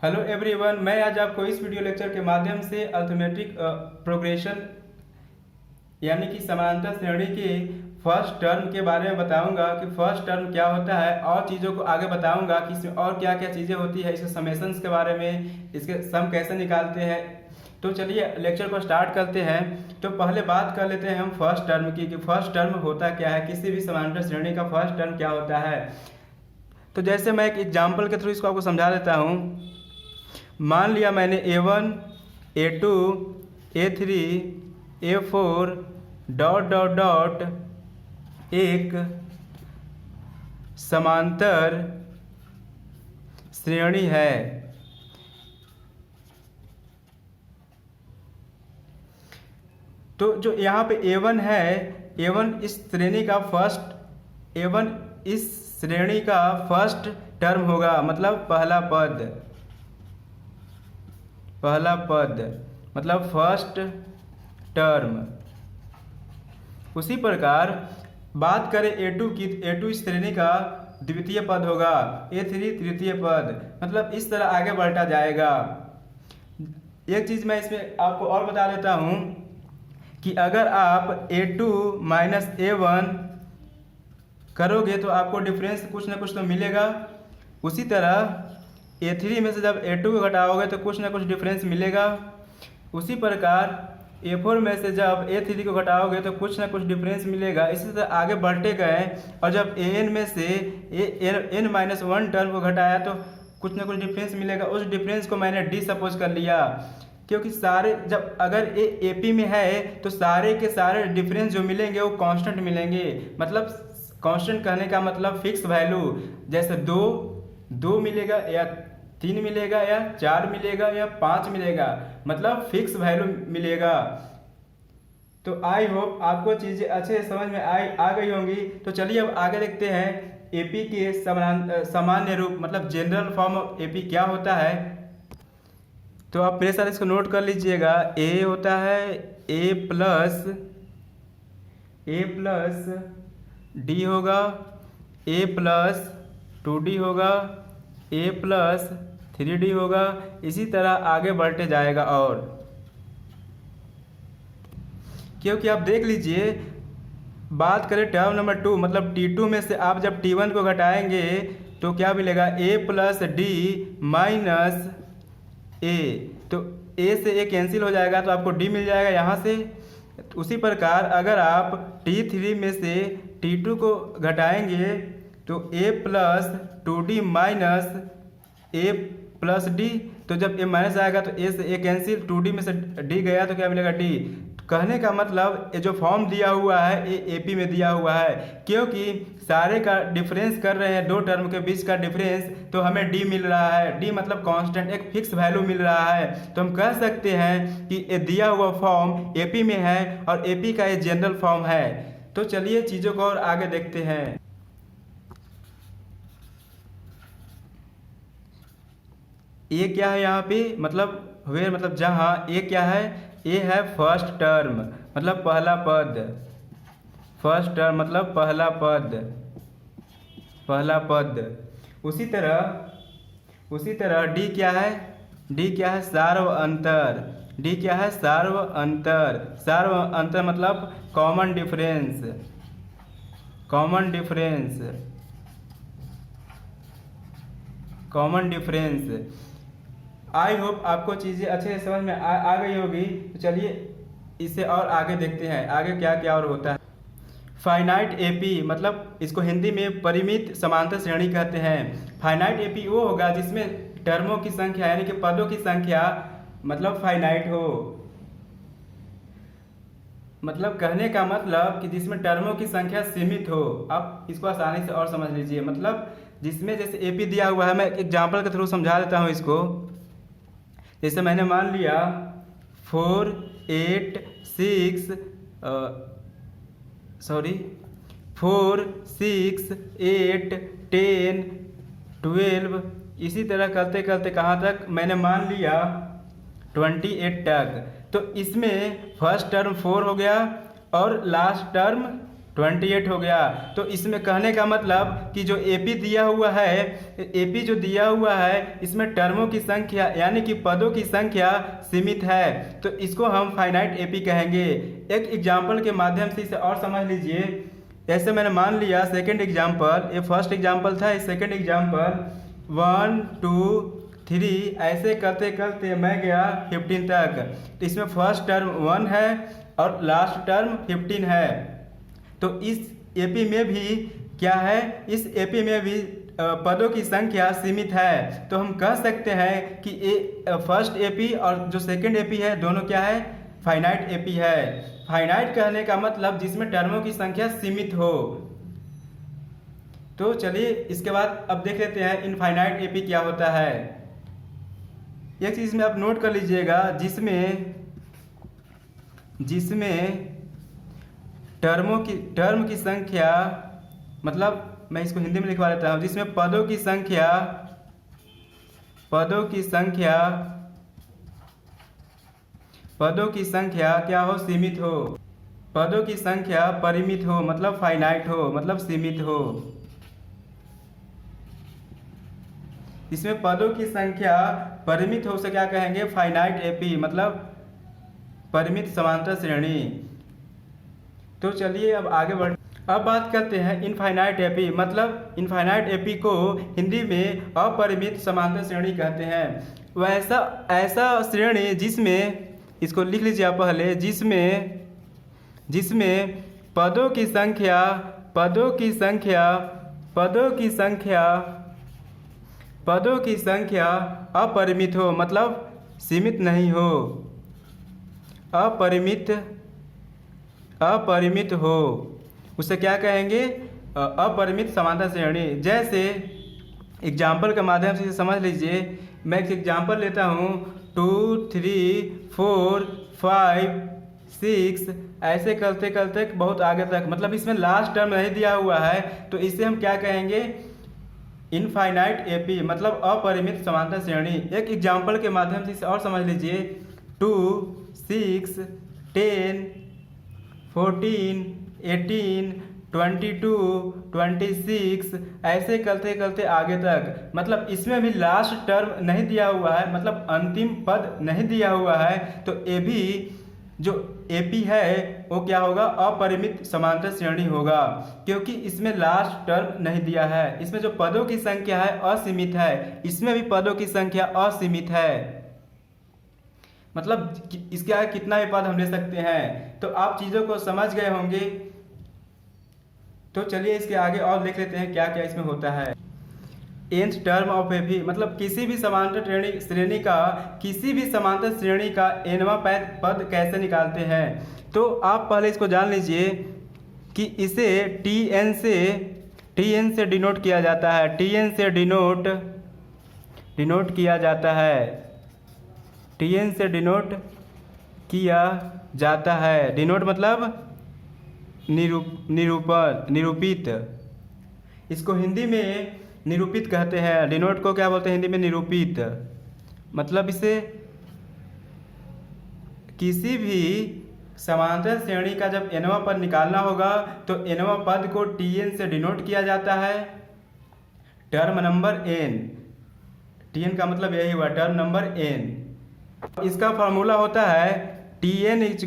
Hello everyone, मैं आज आपको इस वीडियो लेक्चर के माध्यम से अर्थमेटिक प्रोग्रेशन यानी कि समांतर श्रेणी के फर्स्ट टर्म के बारे में बताऊंगा कि फर्स्ट टर्म क्या होता है और चीज़ों को आगे बताऊंगा कि इसमें और क्या क्या चीज़ें होती है, इसके समेशंस के बारे में, इसके सम कैसे निकालते हैं। तो चलिए लेक्चर को स्टार्ट करते हैं। तो पहले बात कर लेते हैं हम फर्स्ट टर्म की कि फर्स्ट टर्म होता क्या है, किसी भी समांतर श्रेणी का फर्स्ट टर्म क्या होता है। तो जैसे मैं एक एग्जाम्पल के थ्रू इसको आपको समझा देता हूँ। मान लिया मैंने A1, A2, A3, A4 dot dot dot एक समांतर श्रेणी है। तो जो यहाँ पे A1 है, A1 इस श्रेणी का फर्स्ट टर्म होगा, मतलब पहला पद मतलब फर्स्ट टर्म। उसी प्रकार बात करें A2 की, A2 इस श्रेणी का द्वितीय पद होगा, A3 तृतीय पद, मतलब इस तरह आगे बढ़ता जाएगा। एक चीज़ मैं इसमें आपको और बता देता हूँ कि अगर आप A2 माइनस A1 करोगे तो आपको डिफरेंस कुछ ना कुछ तो मिलेगा। उसी तरह A3 में से जब A2 को घटाओगे तो कुछ ना कुछ डिफरेंस मिलेगा। उसी प्रकार A4 में से जब A3 को घटाओगे तो कुछ ना कुछ डिफरेंस मिलेगा। इसी तरह आगे बढ़ते गए और जब AN में से N-1 टर्म को घटाया तो कुछ ना कुछ डिफरेंस मिलेगा। उस डिफरेंस को मैंने D सपोज कर लिया, क्योंकि सारे जब अगर AP में है तो सारे के सारे डिफरेंस जो मिलेंगे वो कांस्टेंट मिलेंगे। मतलब कांस्टेंट कहने का मतलब फिक्स वैल्यू, जैसे दो मिलेगा या 3 मिलेगा या 4 मिलेगा या 5 मिलेगा, मतलब फिक्स वैल्यू मिलेगा। तो आई होप आपको चीज़ें अच्छे से समझ में आ गई होंगी। तो चलिए अब आगे देखते हैं AP के सामान्य रूप मतलब जनरल फॉर्म ऑफ AP क्या होता है। तो आप मेरे साथ इसको नोट कर लीजिएगा। A होता है A प्लस D होगा, A प्लस 2D होगा, A प्लस 3D होगा। इसी तरह आगे बढ़ते जाएगा। और क्योंकि आप देख लीजिए, बात करें टर्म नंबर 2 मतलब T2 में से आप जब T1 को घटाएंगे तो क्या मिलेगा, A plus D minus A। तो A से A कैंसिल हो जाएगा तो आपको D मिल जाएगा यहाँ से। उसी प्रकार अगर आप T3 में से T2 को घटाएंगे तो A plus 2D minus A plus D। तो जब A माइनस आएगा तो A से A कैंसिल, 2D में से D गया तो क्या मिलेगा D। कहने का मतलब ये जो फॉर्म दिया हुआ है ये AP में दिया हुआ है, क्योंकि सारे का डिफरेंस कर रहे हैं, दो टर्म के बीच का डिफरेंस, तो हमें D मिल रहा है। D मतलब कांस्टेंट, एक फिक्स वैल्यू मिल रहा है। तो हम कह सकते हैं कि ये दिया हुआ फॉर्म AP में है और AP का ये जनरल फॉर्म है। तो चलिए चीज़ों को और आगे देखते हैं। ए क्या है यहाँ पे, मतलब वेयर मतलब जहाँ। ए क्या है, ए है फर्स्ट टर्म मतलब पहला पद, फर्स्ट टर्म मतलब पहला पद। उसी तरह डी क्या है, डी क्या है सार्व अंतर। डी क्या है सार्व अंतर मतलब कॉमन डिफरेंस। आई होप आपको चीज़ें अच्छे से समझ में आ गई होगी। तो चलिए इसे और आगे देखते हैं, आगे क्या क्या और होता है। फाइनाइट AP मतलब इसको हिंदी में परिमित समांतर श्रेणी कहते हैं। फाइनाइट AP वो होगा जिसमें टर्मों की संख्या यानी कि पदों की संख्या मतलब फाइनाइट हो। मतलब कहने का मतलब कि जिसमें टर्मों की संख्या सीमित हो। आप इसको आसानी से और समझ लीजिए, मतलब जिसमें जैसे AP दिया हुआ है, मैं एग्जाम्पल के थ्रू समझा देता हूँ इसको। जैसे मैंने मान लिया 4, 8, 6 8, 10, 12। इसी तरह करते करते कहाँ तक मैंने मान लिया 28 तक। तो इसमें फर्स्ट टर्म 4 हो गया और लास्ट टर्म 28 हो गया। तो इसमें कहने का मतलब कि जो एपी दिया हुआ है, एपी जो दिया हुआ है इसमें टर्मों की संख्या यानी कि पदों की संख्या सीमित है, तो इसको हम फाइनाइट एपी कहेंगे। एक एग्जाम्पल के माध्यम से इसे और समझ लीजिए। ऐसे मैंने मान लिया सेकंड एग्जाम्पल, ये फर्स्ट एग्जाम्पल था, ये सेकंड एग्जाम्पल 1 2 3 ऐसे करते करते मैं गया 15 तक। तो इसमें फर्स्ट टर्म 1 है और लास्ट टर्म 15 है। तो इस एपी में भी क्या है, इस एपी में भी पदों की संख्या सीमित है। तो हम कह सकते हैं कि फर्स्ट एपी और जो सेकंड एपी है दोनों क्या है, फाइनाइट एपी है। फाइनाइट कहने का मतलब जिसमें टर्मों की संख्या सीमित हो। तो चलिए इसके बाद अब देख लेते हैं इनफाइनाइट एपी क्या होता है। एक चीज में आप नोट कर लीजिएगा, जिसमें टर्म की संख्या, मतलब मैं इसको हिंदी में लिखवा लेता हूँ, जिसमें पदों की संख्या क्या हो, सीमित हो। पदों की संख्या परिमित हो मतलब फाइनाइट हो, मतलब सीमित हो। इसमें पदों की संख्या परिमित हो से क्या कहेंगे, फाइनाइट एपी मतलब परिमित समांतर श्रेणी। तो चलिए अब आगे बढ़, अब बात करते हैं इनफाइनाइट एपी। मतलब इनफाइनाइट एपी को हिंदी में अपरिमित समांतर श्रेणी कहते हैं। वैसा ऐसा श्रेणी जिसमें, इसको लिख लीजिए आप पहले, जिसमें पदों की संख्या अपरिमित हो मतलब सीमित नहीं हो, अपरिमित हो, उसे क्या कहेंगे, अपरिमित समांतर श्रेणी। जैसे एग्जाम्पल के माध्यम से समझ लीजिए। मैं एक एग्जाम्पल लेता हूँ 2 3 4 5 6 ऐसे करते करते बहुत आगे तक, मतलब इसमें लास्ट टर्म नहीं दिया हुआ है, तो इसे हम क्या कहेंगे, इनफाइनाइट एपी मतलब अपरिमित समांतर श्रेणी। एक एग्जाम्पल के माध्यम से इसे और समझ लीजिए। 2 6 10 14 18 22 26 ऐसे करते करते आगे तक, मतलब इसमें भी लास्ट टर्म नहीं दिया हुआ है, मतलब अंतिम पद नहीं दिया हुआ है। तो ये भी जो एपी है वो क्या होगा, अपरिमित समांतर श्रेणी होगा, क्योंकि इसमें लास्ट टर्म नहीं दिया है। इसमें जो पदों की संख्या है असीमित है, इसमें भी पदों की संख्या असीमित है, मतलब इसके आगे कितना भी पद हम ले सकते हैं। तो आप चीज़ों को समझ गए होंगे। तो चलिए इसके आगे और देख लेते हैं क्या क्या इसमें होता है। nth टर्म ऑफ एपी मतलब किसी भी समांतर श्रेणी का nवां पद कैसे निकालते हैं। तो आप पहले इसको जान लीजिए कि इसे tn से डिनोट किया जाता है, tn से डिनोट किया जाता है, tn से डिनोट किया जाता है। डिनोट मतलब निरूपित, इसको हिंदी में निरूपित कहते हैं। डिनोट को क्या बोलते हैं हिंदी में, निरूपित। मतलब इसे किसी भी समांतर श्रेणी का जब nवां पद निकालना होगा तो nवां पद को tn से डिनोट किया जाता है, टर्म नंबर n। tn का मतलब यही हुआ, टर्म नंबर n। इसका फॉर्मूला होता है tn is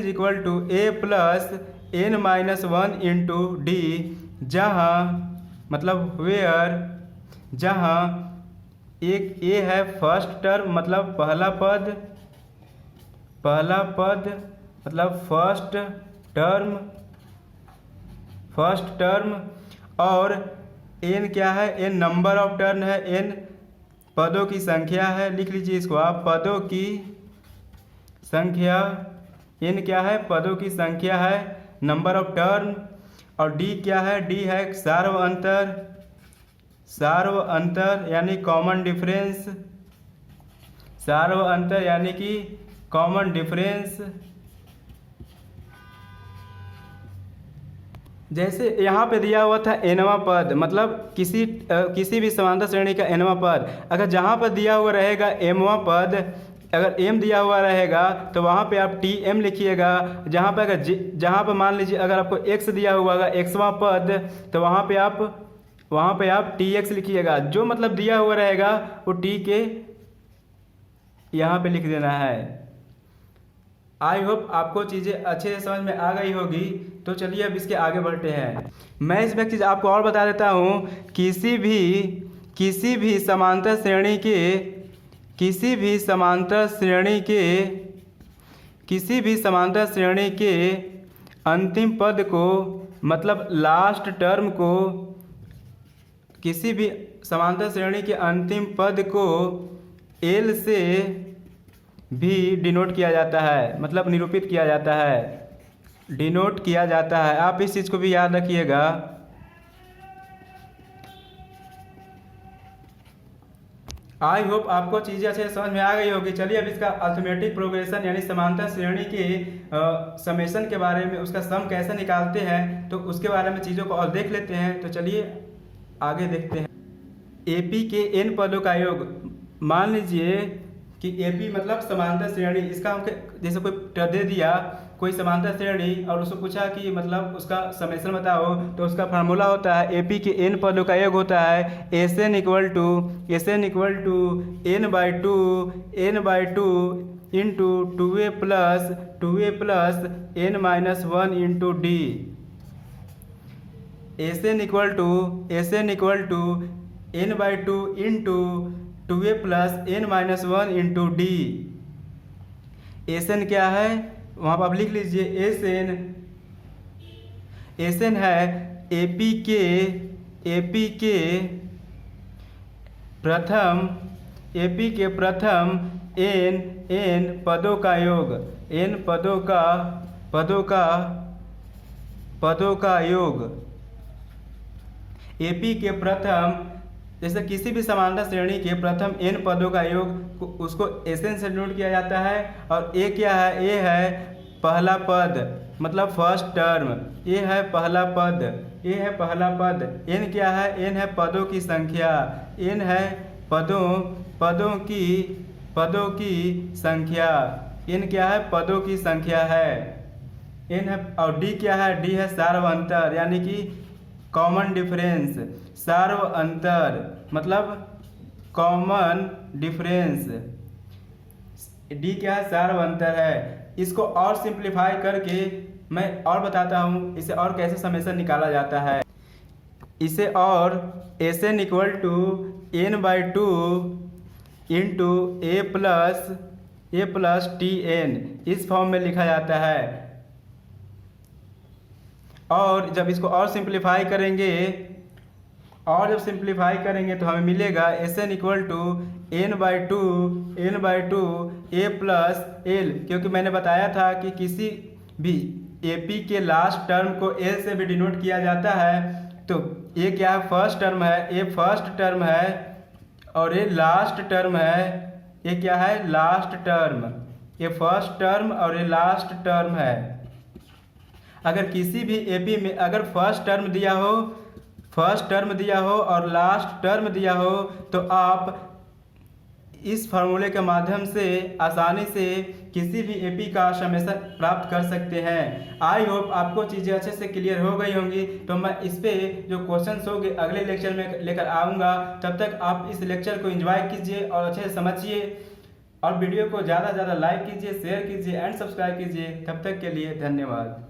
equal to a plus n minus 1 into d, जहाँ मतलब वेयर, जहाँ एक ए है फर्स्ट टर्म मतलब पहला पद मतलब फर्स्ट टर्म, और एन क्या है, एन नंबर ऑफ टर्म है, एन पदों की संख्या है। लिख लीजिए इसको आप, पदों की संख्या, एन क्या है, पदों की संख्या है, नंबर ऑफ टर्म, और डी क्या है, डी है सार्व अंतर यानी कॉमन डिफरेंस, सार्व अंतर यानी कि कॉमन डिफरेंस। जैसे यहाँ पे दिया हुआ था एनवां पद, मतलब किसी भी समांतर श्रेणी का एनवां पद, अगर जहाँ पर दिया हुआ रहेगा एमवां पद, अगर m दिया हुआ रहेगा तो वहाँ पे आप tm लिखिएगा। जहाँ पे मान लीजिए अगर आपको x दिया हुआ होगा xवां पद, तो वहाँ पे आप tx लिखिएगा। जो मतलब दिया हुआ रहेगा वो t के यहाँ पे लिख देना है। आई होप आपको चीज़ें अच्छे से समझ में आ गई होगी। तो चलिए अब इसके आगे बढ़ते हैं। मैं इसमें एक चीज़ आपको और बता देता हूँ, किसी भी समांतर श्रेणी के अंतिम पद को, मतलब लास्ट टर्म को, किसी भी समांतर श्रेणी के अंतिम पद को L से भी डिनोट किया जाता है, मतलब निरूपित किया जाता है, डिनोट किया जाता है। आप इस चीज़ को भी याद रखिएगा। आई होप आपको चीज़ें अच्छे से समझ में आ गई होगी। चलिए अब इसका अर्थमेटिक प्रोग्रेशन यानी समांतर श्रेणी के समेशन के बारे में, उसका सम कैसे निकालते हैं, तो उसके बारे में चीज़ों को और देख लेते हैं। तो चलिए आगे देखते हैं। AP के n पदों का योग, मान लीजिए कि AP मतलब समांतर श्रेणी, इसका हम जैसे कोई दे दिया कोई समांतर श्रेणी और उसको पूछा कि मतलब उसका समेशन बताओ, तो उसका फार्मूला होता है AP के n पदों का योग होता है SN equal to n/2 into 2a plus n-1 into d। SN equal to n/2 into 2a plus n-1 into d। SN क्या है वहाँ पर आप लिख लीजिए। SN है AP के प्रथम n पदों का योग, n पदों का योग। AP के प्रथम, जैसे किसी भी समांतर श्रेणी के प्रथम n पदों का योग, उसको SN से डिनोट किया जाता है। और A क्या है, A है पहला पद, मतलब फर्स्ट टर्म। A है पहला पद। N क्या है, N है पदों की संख्या। N है पदों की संख्या। N क्या है, पदों की संख्या है। N है, और D क्या है, D है सार्व अंतर, यानी कि कॉमन डिफरेंस। सार्व अंतर मतलब कॉमन डिफरेंस। D क्या है, सार्व अंतर है। इसको और सिंप्लीफाई करके मैं और बताता हूँ इसे और कैसे समेशन निकाला जाता है। इसे और SN equal to n/2 into a plus TN इस फॉर्म में लिखा जाता है। और जब इसको और सिंप्लीफाई करेंगे तो हमें मिलेगा SN equal to n/2 a plus L, क्योंकि मैंने बताया था कि किसी भी AP के लास्ट टर्म को L से भी डिनोट किया जाता है। तो ये क्या है, फर्स्ट टर्म है, ये फर्स्ट टर्म है और ये लास्ट टर्म है। ये क्या है, लास्ट टर्म। ये फर्स्ट टर्म और ये लास्ट टर्म है। अगर किसी भी AP में अगर फर्स्ट टर्म दिया हो और लास्ट टर्म दिया हो, तो आप इस फार्मूले के माध्यम से आसानी से किसी भी AP का समेशन प्राप्त कर सकते हैं। आई होप आपको चीज़ें अच्छे से क्लियर हो गई होंगी। तो मैं इस पे जो क्वेश्चंस होंगे अगले लेक्चर में लेकर आऊँगा। तब तक आप इस लेक्चर को एंजॉय कीजिए और अच्छे से समझिए, और वीडियो को ज़्यादा से ज़्यादा लाइक कीजिए, शेयर कीजिए एंड सब्सक्राइब कीजिए। तब तक के लिए धन्यवाद।